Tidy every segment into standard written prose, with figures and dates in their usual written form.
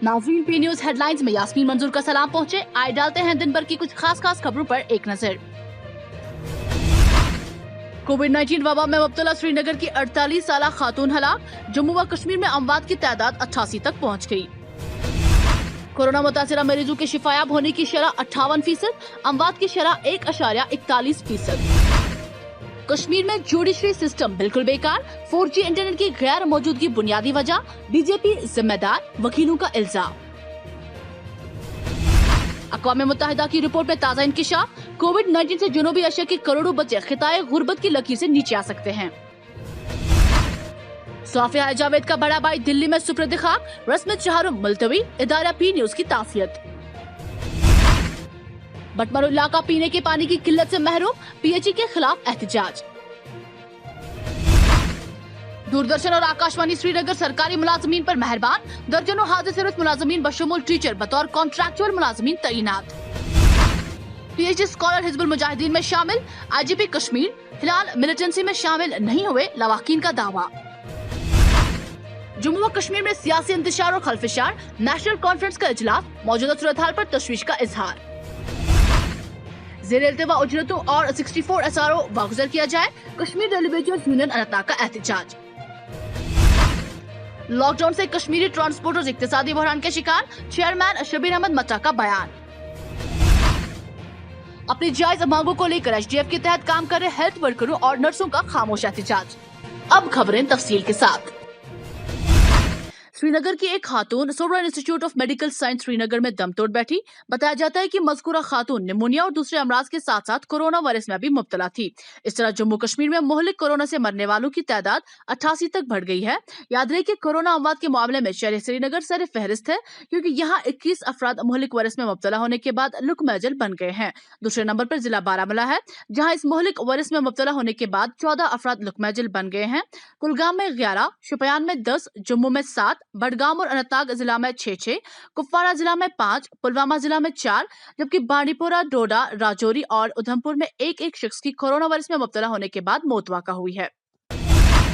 नाज़रीन, P news headlines में यास्मीन मंजूर का सलाम पहुंचे। आए डालते हैं दिन भर की कुछ खास खबरों पर एक नजर। कोविड-19 वबा में मुब्तला श्रीनगर की 48 साल खातून हलाक। जम्मू व कश्मीर में अमवात की तादाद 88 तक पहुंच गई। कोरोना मुतासिरा मरीजों के शिफायाब होने की शरह 58%, अमवात की शरह 1.41%। कश्मीर में जुडिशरी सिस्टम बिल्कुल बेकार। 4G इंटरनेट की गैर मौजूदगी बुनियादी वजह, बीजेपी जिम्मेदार, वकीलों का इल्जाम। अक़वाम मुत्तहिदा की रिपोर्ट में ताज़ा इंकिशाफ। कोविड-19 से जुनूबी एशिया के करोड़ों बच्चे खिताए गुर्बत की लकीर से नीचे आ सकते हैं। सोफिया जावेद का बड़ा भाई दिल्ली में सुपुर्द खाक। रस्म चहारुम मुलतवी, इदारा पी न्यूज की तासियत। बटमरू इलाका पीने के पानी की किल्लत से महरूम, PHE के खिलाफ एहतजाज। दूरदर्शन और आकाशवाणी श्रीनगर सरकारी मुलाजमीन पर मेहरबान। दर्जनों हादसे मुलाजमीन बशमूल टीचर बतौर कॉन्ट्रैक्चुअल मुलाजमीन तैनात। PhD स्कॉलर हिजबुल मुजाहिदीन में शामिल। IGP कश्मीर फिलहाल मिलिटेंसी में शामिल नहीं हुए, लवाकिन का दावा। जम्मू व कश्मीर में सियासी इंतशार और खलफिशार। नेशनल कॉन्फ्रेंस का इजलास, मौजूदा सूरत हाल पर तशवीश का इजहार। ज़ेर-ए-इल्तिवा उजरतों और 64 SRO वागुज़र किया जाए। कश्मीर रेलवेजर्स यूनियन अनंतनाग का एहतजाज। लॉकडाउन से कश्मीरी ट्रांसपोर्टर्स इक्तिसादी बहरान के शिकार। चेयरमैन शबीर अहमद मट्टा का बयान। अपनी जायज मांगों को लेकर SDF के तहत काम कर रहे हेल्थ वर्करों और नर्सों का खामोश एहतजाज। अब खबरें तफसील के साथ। श्रीनगर की एक खातून sovereign institute of medical science Srinagar में दम तोड़ बैठी। बताया जाता है कि मज़कूरा खातून निमोनिया और दूसरे अमराज के साथ साथ कोरोना वायरस में भी मुब्तला थी। इस तरह जम्मू कश्मीर में मुहलिक कोरोना से मरने वालों की तादाद 88 तक बढ़ गई है। याद रहे कि कोरोना अमवात के मामले में शहर श्रीनगर सर फहरिस्त है, क्योंकि यहाँ 21 अफराद मुहलिक वायरस में मुब्तला होने के बाद लुक्म अजल बन गए हैं। दूसरे नंबर पर जिला बारामूला है, जहाँ इस मुहलिक वायरस में मुब्तला होने के बाद 14 अफराद लुक्म अजल बन गए हैं। कुलगाम में 11, शुपियान में 10, जम्मू में 7, बडगाम और अनंतनाग जिला में 6, कुपवाड़ा जिला में 5, पुलवामा जिला में 4, जबकि बांडीपोरा, डोडा, राजौरी और उधमपुर में एक शख्स की कोरोना वायरस में मुब्तला होने के बाद मौत वाक़ा हुई है।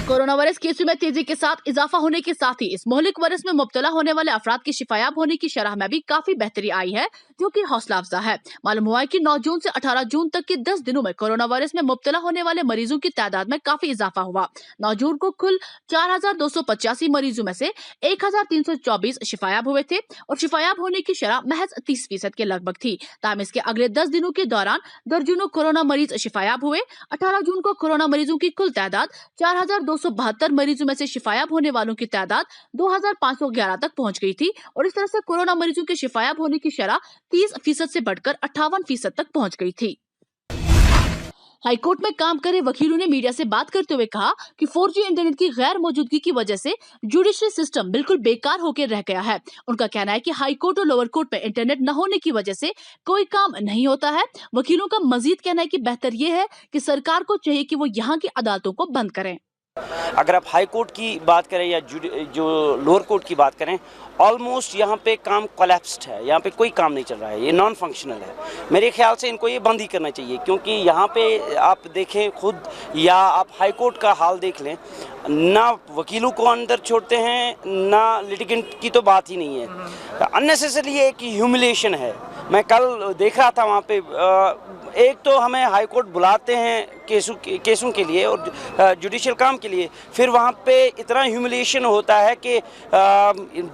कोरोना वायरस केसों में तेजी के साथ इजाफा होने के साथ ही इस मुहलिक वायरस में मुब्तला होने वाले अफराद की शिफायाब होने की शरह में भी काफी बेहतरी आई है, जो कि हौसला अफजा है। मालूम हुआ है कि 9 जून से 18 जून तक के 10 दिनों में कोरोना वायरस में मुब्तला होने वाले मरीजों की तादाद में काफी इजाफा हुआ। 9 जून को कुल 4285 मरीजों में से 1324 शिफायाब हुए थे और शिफायाब होने की शरह महज 30% के लगभग थी। ताहम इसके अगले 10 दिनों के दौरान दर्जनों कोरोना मरीज शिफायाब हुए। 18 जून को कोरोना मरीजों की कुल तादाद 4272 मरीजों में से शिफायाब होने वालों की तादाद 2511 तक पहुंच गई थी और इस तरह से कोरोना मरीजों के शिफायाब होने की शरह 30% से बढ़कर 58% तक पहुंच गई थी। हाईकोर्ट में काम कर रहे वकीलों ने मीडिया से बात करते हुए कहा कि 4G इंटरनेट की गैर मौजूदगी की वजह से जुडिशरी सिस्टम बिल्कुल बेकार होकर रह गया है। उनका कहना है कि हाई कोर्ट और लोअर कोर्ट में इंटरनेट न होने की वजह से कोई काम नहीं होता है। वकीलों का मजीद कहना है कि बेहतर यह है कि सरकार को चाहिए कि वो यहाँ की अदालतों को बंद करें। अगर आप हाई कोर्ट की बात करें या जो लोअर कोर्ट की बात करें, ऑलमोस्ट यहाँ पे काम कोलैप्स्ड है, यहाँ पे कोई काम नहीं चल रहा है, ये नॉन फंक्शनल है। मेरे ख्याल से इनको ये बंद ही करना चाहिए, क्योंकि यहाँ पे आप देखें खुद या आप हाई कोर्ट का हाल देख लें, ना वकीलों को अंदर छोड़ते हैं, ना लिटिगेंट की तो बात ही नहीं है। अननेसेसरी एक ह्यूमिलेशन है। मैं कल देख रहा था वहाँ पे एक तो हमें हाई कोर्ट बुलाते हैं केसों के लिए और जुडिशियल काम के लिए, फिर वहाँ पे इतना ह्यूमिलिएशन होता है कि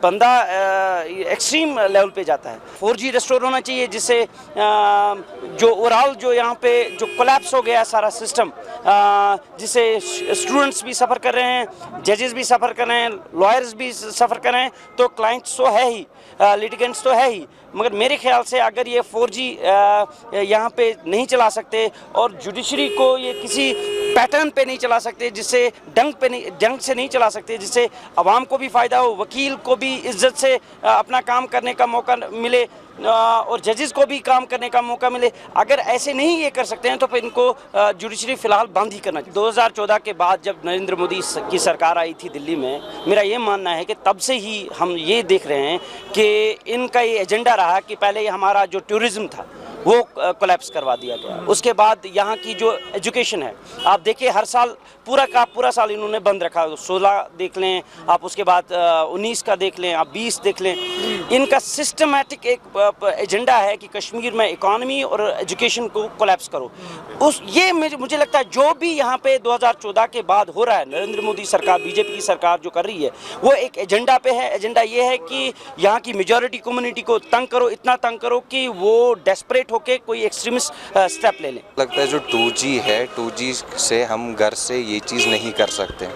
बंदा एक्सट्रीम लेवल पे जाता है। 4G रेस्टोर होना चाहिए, जिससे जो ओवरऑल जो यहाँ पे जो कोलैप्स हो गया सारा सिस्टम, जिससे स्टूडेंट्स भी सफ़र कर रहे हैं, जजेस भी सफ़र कर रहे हैं, लॉयर्स भी सफ़र कर रहे हैं, तो क्लाइंट्स तो है ही, लिटिगेंट्स तो है ही। मगर मेरे ख्याल से अगर ये 4G यहाँ पे नहीं चला सकते और जुडिशरी को ये किसी पैटर्न पे नहीं चला सकते, जिससे डंग से नहीं चला सकते, जिससे आवाम को भी फ़ायदा हो, वकील को भी इज्जत से अपना काम करने का मौका मिले और जजेस को भी काम करने का मौका मिले। अगर ऐसे नहीं ये कर सकते हैं तो फिर इनको जुडिशरी फ़िलहाल बंद ही करना चाहिए। 2014 के बाद जब नरेंद्र मोदी की सरकार आई थी दिल्ली में, मेरा ये मानना है कि तब से ही हम ये देख रहे हैं कि इनका ये एजेंडा रहा कि पहले हमारा जो टूरिज़्म था वो कोलैप्स करवा दिया गया। उसके बाद यहाँ की जो एजुकेशन है, आप देखिए हर साल पूरा का पूरा साल इन्होंने बंद रखा। 16 देख लें आप, उसके बाद 19 का देख लें आप, 20 देख लें। इनका सिस्टमैटिक एक एजेंडा है कि कश्मीर में इकॉनमी और एजुकेशन को कोलैप्स करो। ये मुझे लगता है जो भी यहाँ पे 2014 के बाद हो रहा है, नरेंद्र मोदी सरकार, बीजेपी की सरकार जो कर रही है, वो एक एजेंडा पे है। एजेंडा ये है कि यहाँ की मेजॉरिटी कम्युनिटी को तंग करो, इतना तंग करो कि वो डेस्परेट होके कोई एक्सट्रीमिस्ट स्टेप ले लें। लगता है जो 2G है, 2G से हम घर से ये चीज़ नहीं कर सकते।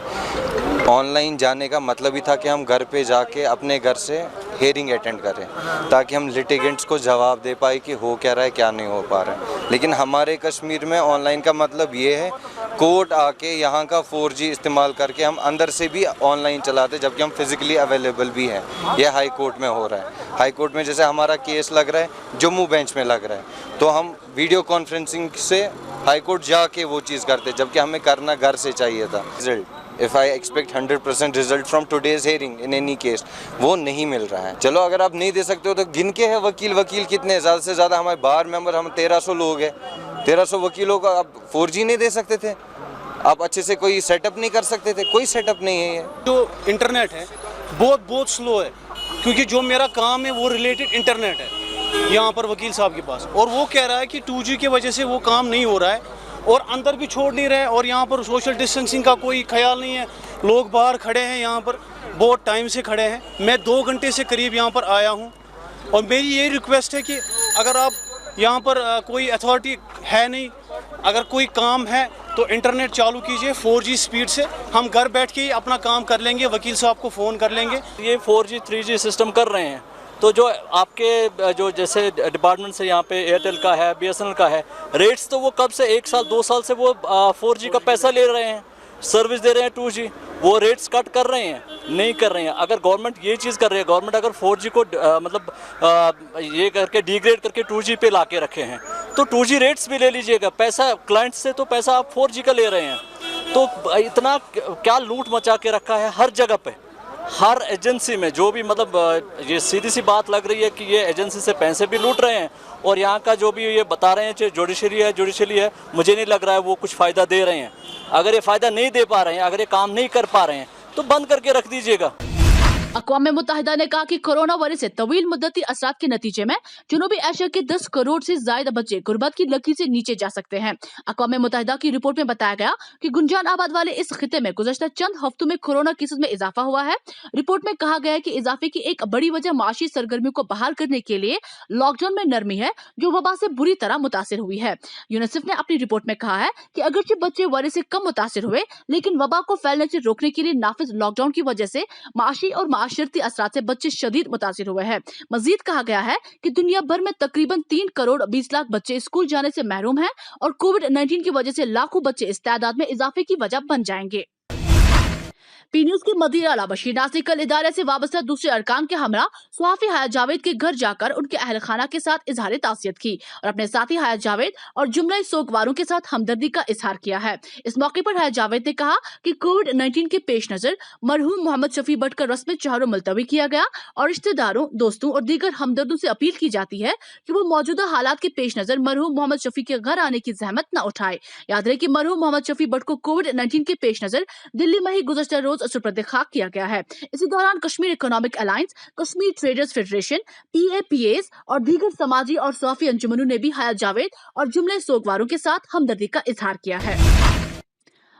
ऑनलाइन जाने का मतलब ही था कि हम घर पे जाके अपने घर से हेयरिंग अटेंड करें, ताकि हम लिटिगेंट्स को जवाब दे पाए कि हो क्या रहा है, क्या नहीं हो पा रहा है। लेकिन हमारे कश्मीर में ऑनलाइन का मतलब ये है कोर्ट आके यहाँ का 4G इस्तेमाल करके हम अंदर से भी ऑनलाइन चलाते, जबकि हम फिज़िकली अवेलेबल भी हैं। यह हाई कोर्ट में हो रहा है। हाई कोर्ट में जैसे हमारा केस लग रहा है, जम्मू बेंच में लग रहा है, तो हम वीडियो कॉन्फ्रेंसिंग से हाई कोर्ट जाके वो चीज़ करते, जबकि हमें करना घर से चाहिए था। Result If I expect 100% result from today's hearing in any case, वो नहीं मिल रहा है। चलो अगर आप नहीं दे सकते हो तो गिन के है वकील कितने, ज़्यादा से ज़्यादा हमारे बार मेंबर हम 1300 लोग हैं। 1300 वकीलों का आप 4G नहीं दे सकते थे, आप अच्छे से कोई सेटअप नहीं कर सकते थे, कोई सेटअप नहीं है। ये जो इंटरनेट है बहुत स्लो है, क्योंकि जो मेरा काम है वो रिलेटेड इंटरनेट है यहाँ पर वकील साहब के पास, और वो कह रहा है कि 2G की वजह से वो काम नहीं हो रहा है और अंदर भी छोड़ नहीं रहे, और यहाँ पर सोशल डिस्टेंसिंग का कोई ख्याल नहीं है। लोग बाहर खड़े हैं, यहाँ पर बहुत टाइम से खड़े हैं। मैं 2 घंटे से करीब यहाँ पर आया हूँ, और मेरी यही रिक्वेस्ट है कि अगर आप यहाँ पर कोई अथॉरिटी है नहीं, अगर कोई काम है तो इंटरनेट चालू कीजिए 4G स्पीड से, हम घर बैठ के ही अपना काम कर लेंगे, वकील साहब को फ़ोन कर लेंगे। ये 4G 3G सिस्टम कर रहे हैं, तो जो आपके जो जैसे डिपार्टमेंट से यहाँ पे एयरटेल का है, BSNL का है, रेट्स तो वो कब से 1 साल 2 साल से वो 4G का पैसा ले रहे हैं, सर्विस दे रहे हैं 2G, वो रेट्स कट कर रहे हैं, नहीं कर रहे हैं। अगर गवर्नमेंट ये चीज़ कर रही है, गवर्नमेंट अगर 4G को ये करके डिग्रेड करके 2G पे ला के रखे हैं, तो 2G रेट्स भी ले लीजिएगा। पैसा क्लाइंट से तो पैसा आप 4G का ले रहे हैं, तो इतना क्या लूट मचा के रखा है हर जगह पे, हर एजेंसी में। जो भी मतलब ये सीधी सी बात लग रही है कि ये एजेंसी से पैसे भी लूट रहे हैं, और यहाँ का जो भी ये बता रहे हैं जुडिशरी है, मुझे नहीं लग रहा है वो कुछ फ़ायदा दे रहे हैं। अगर ये फ़ायदा नहीं दे पा रहे हैं, अगर ये काम नहीं कर पा रहे हैं, तो बंद करके रख दीजिएगा। अक़वाम मुत्तहिदा ने कहा कि कोरोना वायरस से तवील मुद्दती असरात के नतीजे में जनूबी एशिया के 10 करोड़ से ज्यादा बच्चे गुर्बत की लकीर से नीचे जा सकते हैं। अक़वाम मुत्तहिदा की रिपोर्ट में बताया गया कि गुंजान आबाद वाले इस खिते में गुज़श्ता चंद हफ्तों में कोरोना केसेस में इजाफा हुआ है। रिपोर्ट में कहा गया है कि इजाफे की एक बड़ी वजह माशी सरगर्मियों को बहाल करने के लिए लॉकडाउन में नरमी है, जो वबा से बुरी तरह मुतासिर हुई है। यूनिसेफ ने अपनी रिपोर्ट में कहा है कि अगरचे बच्चे वायरस से कम मुतासिर हुए, लेकिन वबा को फैलने से रोकने के लिए नाफिज लॉकडाउन की वजह से माशी और माशरती असरात से बच्चे शदीद मुतासिर हुए हैं। मजीद कहा गया है कि दुनिया भर में तकरीबन 3 करोड़ 20 लाख बच्चे स्कूल जाने से महरूम हैं, और कोविड-19 की वजह से लाखों बच्चे इस तादाद में इजाफे की वजह बन जाएंगे। पी न्यूज के मदीर आला बशीर नाज़ ने कल इदारे से वाबस्ता दूसरे अरकान के हमरा सहाफ़ी हयात जावेद के घर जाकर उनके अहल खाना के साथ इजहार तासियत की, और अपने साथी हयात जावेद और जुमला सोगवारों के साथ हमदर्दी का इजहार किया है। इस मौके पर हयात जावेद ने कहा कि कोविड-19 के पेश नजर मरहूम मोहम्मद शफी भट्ट का रस्म चहरो मुलतवी किया गया, और रिश्तेदारों, दोस्तों और दीगर हमदर्दों से अपील की जाती है कि वो मौजूदा हालात के पेश नजर मरहूम मोहम्मद शफी के घर आने की जहमत न उठाए। याद रहे कि मरहूम मोहम्मद शफी भट्ट को कोविड-19 के पेश नजर दिल्ली में ही गुज़श्ता रोज सुपुर्द खाक किया गया है। इसी दौरान Kashmir economic alliance, Kashmir traders federation, PAPAs और दीगर समाजी और सहाफ़ी अंजुमनों ने भी हयात जावेद और जुमले सोगवारों के साथ हमदर्दी का इजहार किया है।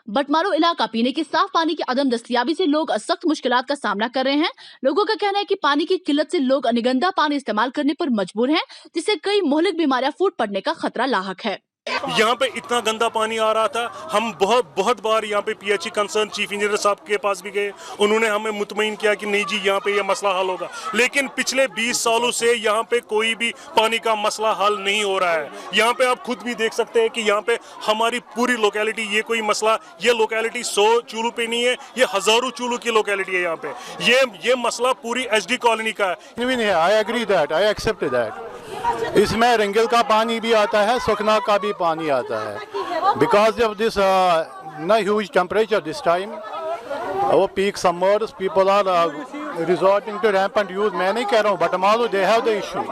बटमालो इलाका पीने के साफ पानी की अदम दस्तयाबी से लोग सख्त मुश्किलात का सामना कर रहे हैं। लोगों का कहना है कि पानी की किल्लत से लोग निगंदा पानी इस्तेमाल करने पर मजबूर हैं, जिससे कई मोहलिक बीमारियां फूट पड़ने का खतरा लाहक है। यहाँ पे इतना गंदा पानी आ रहा था, हम बहुत बार यहाँ पे PHE कंसर्न चीफ इंजीनियर साहब के पास भी गए, उन्होंने हमें मुतमईन किया कि नहीं जी यहाँ पे ये मसला हल होगा, लेकिन पिछले 20 सालों से यहाँ पे कोई भी पानी का मसला हल नहीं हो रहा है। यहाँ पे आप खुद भी देख सकते हैं कि यहाँ पे हमारी पूरी लोकेलिटी, ये कोई मसला, ये लोकेलिटी 100 चूल्हों पे नहीं है, ये हजारों चूल्हों की लोकेलिटी है। यहाँ पे ये मसला पूरी HD कॉलोनी का है। I agree that, I accept that. इसमें रिंगल का पानी भी आता है, सुखना का भी पानी आता है। Because of this huge temperature this time, वो peak summers, people are resorting to rampant use, मैं नहीं कह रहा हूँ, Batmaloo they have the issue,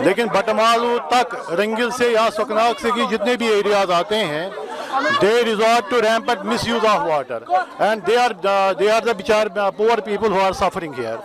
लेकिन बटमालू तक रंगिल से या सुकनाक से की जितने भी एरियाज आते हैं, they resort to rampant misuse of water, and they are the बिचार poor people who are suffering here.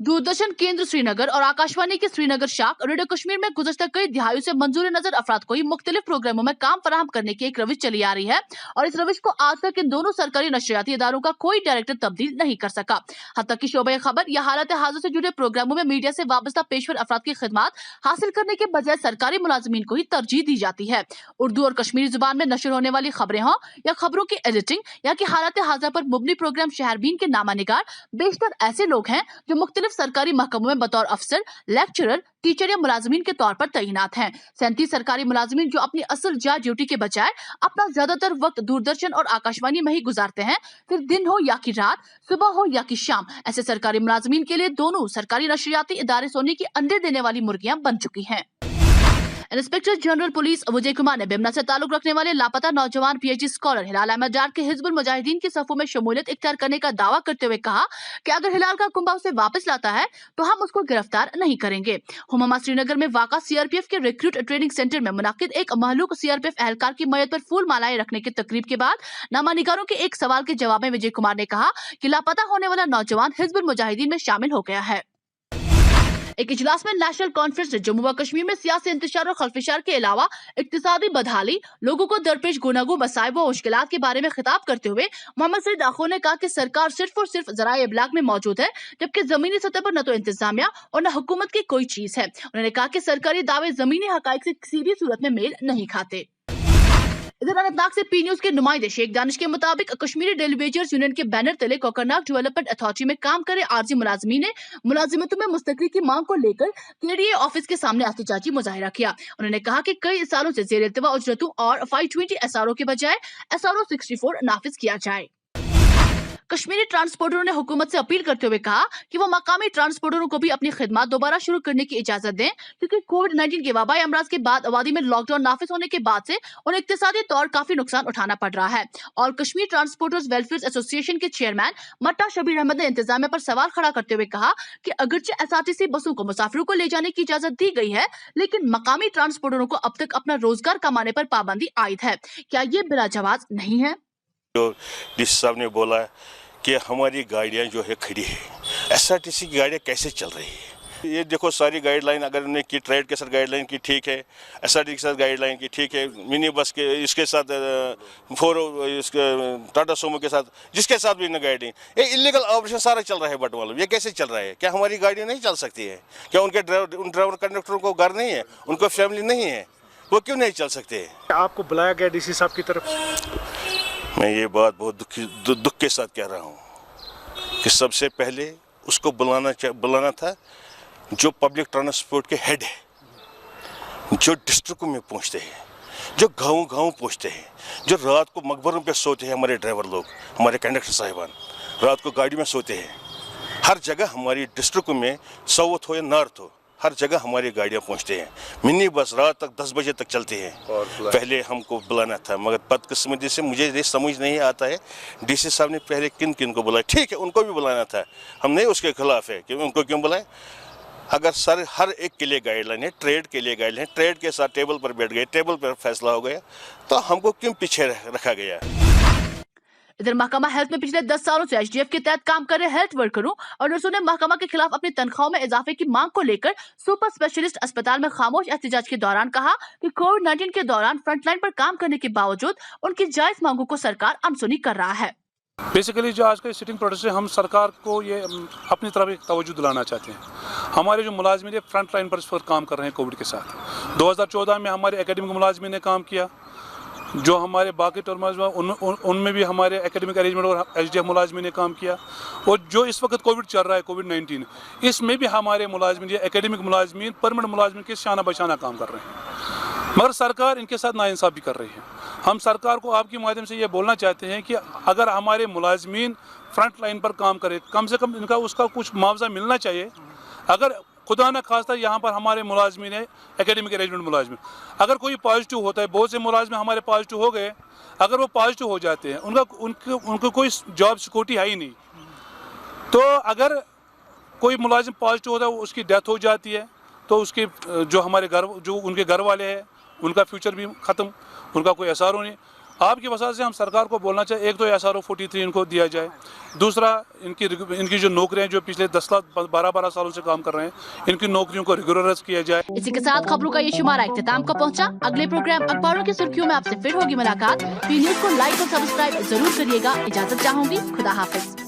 Doordarshan केंद्र श्रीनगर और आकाशवाणी के श्रीनगर शाख रेडियो कश्मीर में गुज़श्ता कई दिहाइयों से मंजूर नजर अफराद को ही मुख्तलिफ प्रोग्रामों में काम फराहम करने की एक रविश चली आ रही है और इस रविश को आज तक इन दोनों सरकारी नशरियाती इदारों का कोई डायरेक्टर तब्दील नहीं कर सका। हत्ता की शोबे खबर या हालत हाजिर से जुड़े प्रोग्रामों में मीडिया से वाबस्ता पेशवर अफराद की खिदमत हासिल करने के बजाय सरकारी मुलाजिमीन को ही तरजीह दी जाती है। उर्दू और कश्मीरी जुबान में नशर होने वाली खबरें हों या खबरों की एडिटिंग या की हालत हाजिर पर मुबनी प्रोग्राम शहरबीन के नामानिगार बेशतर ऐसे लोग हैं जो मुख्तलिफ सरकारी महकमों में बतौर अफसर, लेक्चरर, टीचर या मुलाजिमीन के तौर पर तैनात हैं। 37 सरकारी मुलाजिमीन जो अपनी असल जा ड्यूटी के बजाय अपना ज्यादातर वक्त दूरदर्शन और आकाशवाणी में ही गुजारते हैं, फिर दिन हो या कि रात, सुबह हो या कि शाम, ऐसे सरकारी मुलाजिमीन के लिए दोनों सरकारी नशरियाती इदारे सोने की अंडे देने वाली मुर्गियां बन चुकी हैं। Inspector general police Vijay Kumar ने बिमना से ताल्लुक रखने वाले लापता नौजवान पीएचडी स्कॉलर हिलाल अहमद डार के हिजबुल मुजाहिदीन की सफों में शमूलियत इख्तियार करने का दावा करते हुए कहा कि अगर हिलाल का कुंबा उसे वापस लाता है तो हम उसको गिरफ्तार नहीं करेंगे। हुमामा श्रीनगर में वाक़ा सीआरपीएफ के रिक्रूट ट्रेनिंग सेंटर में मुनाकिद एक महलूक सीआरपीएफ एहलकार की मयत पर फूल मालाएं रखने की तकरीब के बाद नामानिगारों के एक सवाल के जवाब में विजय कुमार ने कहा कि लापता होने वाला नौजवान हिजबुल मुजाहिदीन में शामिल हो गया है। एक इजलास में नेशनल कॉन्फ्रेंस ने जम्मू व कश्मीर में सियासी इंतशार और खल्फिशार के अलावा इक्तिसादी बदहाली, लोगों को दरपेश गुनागो मसाइब व मुश्किलात के बारे में खिताब करते हुए मोहम्मद सईद आखो ने कहा कि सरकार सिर्फ और सिर्फ ज़राए इब्लाग में मौजूद है, जबकि जमीनी सतह पर न तो इंतजामिया और न हुकूमत की कोई चीज है। उन्होंने कहा कि सरकारी दावे जमीनी हकाइक से किसी भी सूरत में मेल नहीं खाते। इधर अनंतनाग से पी न्यूज के नुमाइंदे शेख दानिश के मुताबिक कश्मीरी डेली वेजर्स यूनियन के बैनर तले कोकरनाग डेवलपमेंट अथॉरिटी में काम करे आरजी मुलाजमीन ने मुलाजिमतों में मुस्तकली की मांग को लेकर केडीए ऑफिस के सामने एहतजाजी मुजाहिरा किया। उन्होंने कहा कि कई सालों से जेर इल्तवा उजरतों और 520 एसआरओ के बजाय एसआरओ 64 नाफिज किया जाए। कश्मीरी ट्रांसपोर्टरों ने हुकूमत से अपील करते हुए कहा कि वो मकामी ट्रांसपोर्टरों को भी अपनी खिदमत दोबारा शुरू करने की इजाजत दें, क्योंकि कोविड-19 के वबाई अमराज के बाद आबादी में लॉकडाउन नाफिज होने के बाद से उन्हें इक्तिसादी तौर काफी नुकसान उठाना पड़ रहा है। और कश्मीर ट्रांसपोर्टर्स वेलफेयर एसोसिएशन के चेयरमैन मट्टा शबीर अहमद ने इंतजामिया पर सवाल खड़ा करते हुए कहा कि अगरचे एसआरटीसी बसों को मुसाफिरों को ले जाने की इजाजत दी गई है, लेकिन मकामी ट्रांसपोर्टरों को अब तक अपना रोजगार कमाने पर पाबंदी आयद है। क्या ये बिलाजवाज नहीं है? जो डीसी साहब ने बोला कि हमारी गाड़ियाँ जो है खड़ी है, एसआरटीसी की गाड़ियाँ कैसे चल रही है। ये देखो सारी गाइडलाइन अगर उन्होंने की, ट्रेड के साथ गाइडलाइन की ठीक है, एसआरटीसी के साथ गाइडलाइन की ठीक है, मिनी बस के इसके साथ इसके टाटा सोमो के साथ जिसके साथ भी गाइडलाइन, ये इलीगल ऑपरेशन सारा चल रहा है बटवाल। ये कैसे चल रहा है? क्या हमारी गाड़ियाँ नहीं चल सकती है? क्या उन ड्राइवर कंडक्टरों को घर नहीं है, उनको फैमिली नहीं है, वो क्यों नहीं चल सकते? आपको बुलाया गया डीसी साहब की तरफ? मैं ये बात बहुत दुख के साथ कह रहा हूँ कि सबसे पहले उसको बुलाना था जो पब्लिक ट्रांसपोर्ट के हेड है, जो डिस्ट्रिक्टों में पहुँचते हैं, जो गाँव पहुँचते हैं, जो रात को मकबरों पे सोते हैं। हमारे ड्राइवर लोग, हमारे कंडक्टर साहिबान रात को गाड़ी में सोते हैं। हर जगह हमारी डिस्ट्रिक्टों में साउथ हो या नॉर्थ हो, हर जगह हमारी गाड़ियाँ पहुँचते हैं। मिनी बस रात तक 10 बजे तक चलती है। पहले हमको बुलाना था, मगर बदकिस्मती से मुझे ये समझ नहीं आता है डीसी साहब ने पहले किन को बुलाया। ठीक है, उनको भी बुलाना था, हम नहीं उसके खिलाफ है कि उनको क्यों बुलाएं। अगर सर हर एक के लिए गाइडलाइन है, ट्रेड के लिए गाइडलाइन है, ट्रेड के साथ टेबल पर बैठ गए, टेबल पर फैसला हो गया, तो हमको क्यों पीछे रखा गया? इधर महकमा हेल्थ में पिछले 10 सालों से एचडीएफ के तहत काम कर रहे हेल्थ वर्करों और नर्सों ने महकमा के खिलाफ अपनी तनख्वाहों में इजाफे की मांग को लेकर सुपर स्पेशलिस्ट अस्पताल में खामोश एहतजाज के दौरान कहा कि कोविड-19 के दौरान फ्रंटलाइन पर काम करने के बावजूद उनकी जायज मांगों को सरकार अनसुनी कर रहा है। बेसिकली जो आज का सिटिंग प्रोटेस्ट है, हम सरकार को ये अपनी तरफ एक तवज्जो दिलाना चाहते हैं। हमारे जो मुलाजमीन फ्रंट लाइन पर काम कर रहे हैं कोविड के साथ, 2014 में हमारे एकेडमिक मुलाजमीन ने काम किया, जो हमारे बाकी उनमें भी हमारे एकेडमिक अरेंजमेंट और एचडीएफ मुलाजमीन ने काम किया, और जो इस वक्त कोविड चल रहा है कोविड-19, इसमें भी हमारे मुलाजमीन एकेडमिक मुलाजमीन परमानेंट मुलाजमीन के शाना बशाना काम कर रहे हैं, मगर सरकार इनके साथ नाइंसाफ़ी कर रही है। हम सरकार को आपके माध्यम से ये बोलना चाहते हैं कि अगर हमारे मुलाजमीन फ्रंट लाइन पर काम करें, कम से कम इनका उसका कुछ मुआवजा मिलना चाहिए। अगर खुदा न खास्ता यहाँ पर हमारे मुलाजमीन है, एकेडमिक अरेंजमेंट मुलाजमीन, अगर कोई पॉजिटिव होता है, बहुत से मुलाजमीन हमारे पॉजिटिव हो गए, अगर वो पॉजिटिव हो जाते हैं, उनको कोई जॉब सिक्योरिटी है ही नहीं, तो अगर कोई मुलाजिम पॉजिटिव होता है, उसकी डेथ हो जाती है, तो उसके जो हमारे जो उनके घर वाले हैं उनका फ्यूचर भी ख़त्म, उनका कोई एसआरओ नहीं। आपकी वजह से हम सरकार को बोलना चाहिए, एक तो एसआरओ 43 इनको दिया जाए, दूसरा इनकी जो नौकरियां जो पिछले 10-12 सालों से काम कर रहे हैं, इनकी नौकरियों को रेगुलराइज किया जाए। इसी के साथ खबरों का ये शुमारा इख्तिताम को पहुंचा। अगले प्रोग्राम अखबारों की सुर्खियों में आपसे फिर होगी मुलाकात। पी न्यूज़ को लाइक और सब्सक्राइब जरूर करिएगा। इजाजत चाहूंगी, खुदा हाफिज।